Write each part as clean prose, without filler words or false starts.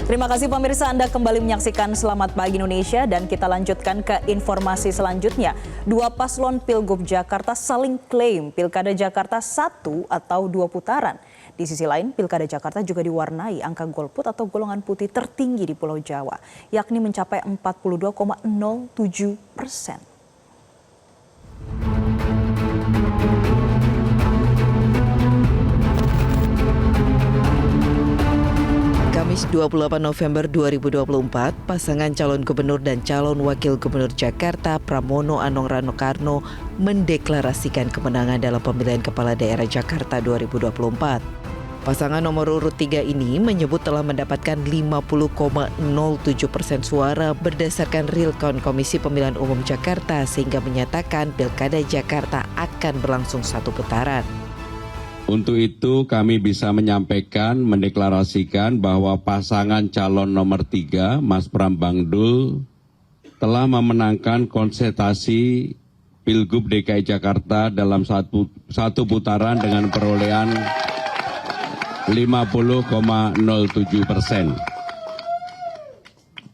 Terima kasih pemirsa, Anda kembali menyaksikan Selamat Pagi Indonesia dan kita lanjutkan ke informasi selanjutnya. Dua paslon Pilgub Jakarta saling klaim Pilkada Jakarta 1 atau 2 putaran. Di sisi lain, Pilkada Jakarta juga diwarnai angka golput atau golongan putih tertinggi di Pulau Jawa, yakni mencapai 42,07%. Kamis 28 November 2024, pasangan calon gubernur dan calon wakil gubernur Jakarta Pramono Anung Rano mendeklarasikan kemenangan dalam pemilihan kepala daerah Jakarta 2024. Pasangan nomor urut 3 ini menyebut telah mendapatkan 50,07% suara berdasarkan real count Komisi Pemilihan Umum Jakarta sehingga menyatakan Pilkada Jakarta akan berlangsung 1 putaran. Untuk itu kami bisa menyampaikan, mendeklarasikan bahwa pasangan calon nomor 3, Mas Prambang Dul, telah memenangkan konsentrasi Pilgub DKI Jakarta dalam satu putaran dengan perolehan 50,07%.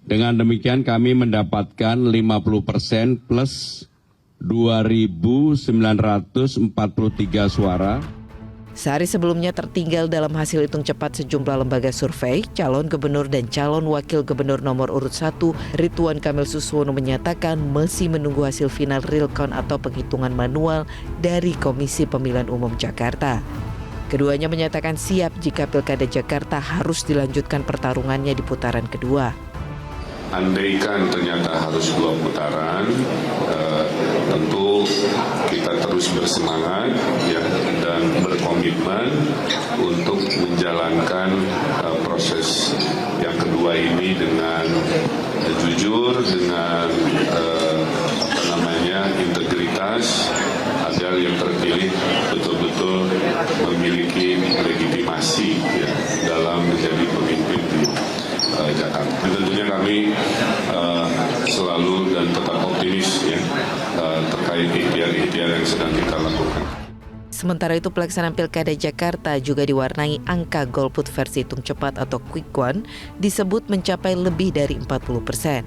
Dengan demikian kami mendapatkan 50% plus 2.943 suara. Sehari sebelumnya tertinggal dalam hasil hitung cepat sejumlah lembaga survei, calon gubernur dan calon wakil gubernur nomor urut 1, Ridwan Kamil Suswono menyatakan masih menunggu hasil final real count atau penghitungan manual dari Komisi Pemilihan Umum Jakarta. Keduanya menyatakan siap jika Pilkada Jakarta harus dilanjutkan pertarungannya di putaran kedua. Andaikan ternyata harus 2 putaran, tentu kita terus bersemangat ya, dan berkomitmen untuk menjalankan proses yang kedua ini dengan jujur, dengan integritas, agar yang terpilih betul-betul memiliki legitimasi ya, dalam menjadi pemimpin di Jakarta. Tentunya kami selalu dan tetap optimis ya, terkait ikhtiar-ikhtiar yang sedang kita lakukan. Sementara itu pelaksanaan Pilkada Jakarta juga diwarnai angka golput versi hitung cepat atau quick count disebut mencapai lebih dari 40%.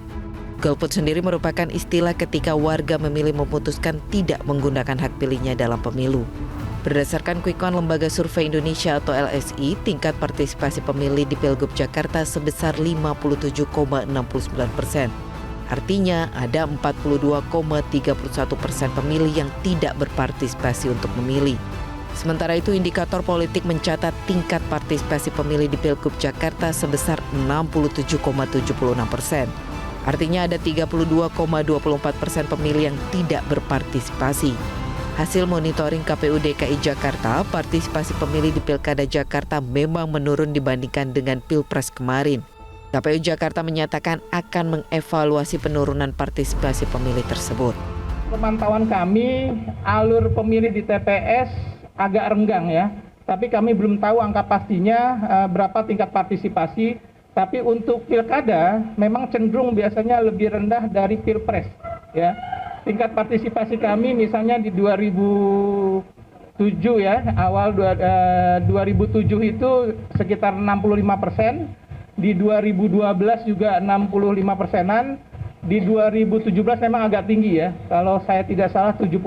Golput sendiri merupakan istilah ketika warga memilih memutuskan tidak menggunakan hak pilihnya dalam pemilu. Berdasarkan quick count Lembaga Survei Indonesia atau LSI, tingkat partisipasi pemilih di Pilgub Jakarta sebesar 57,69%. Artinya ada 42,31% pemilih yang tidak berpartisipasi untuk memilih. Sementara itu indikator politik mencatat tingkat partisipasi pemilih di Pilgub Jakarta sebesar 67,76%. Artinya ada 32,24% pemilih yang tidak berpartisipasi. Hasil monitoring KPU DKI Jakarta, partisipasi pemilih di Pilkada Jakarta memang menurun dibandingkan dengan Pilpres kemarin. KPU Jakarta menyatakan akan mengevaluasi penurunan partisipasi pemilih tersebut. Pemantauan kami, alur pemilih di TPS agak renggang ya, tapi kami belum tahu angka pastinya berapa tingkat partisipasi. Tapi untuk Pilkada memang cenderung biasanya lebih rendah dari Pilpres ya. Tingkat partisipasi kami misalnya di 2007 ya, awal 2007 itu sekitar 65%, di 2012 juga 65%-an, di 2017 memang agak tinggi ya, kalau saya tidak salah 78%.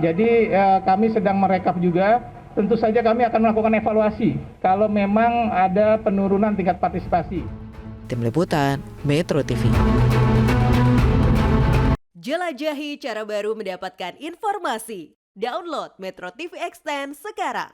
Jadi kami sedang merekap juga, tentu saja kami akan melakukan evaluasi kalau memang ada penurunan tingkat partisipasi. Tim Liputan, Metro TV. Jelajahi cara baru mendapatkan informasi. Download Metro TV Extend sekarang.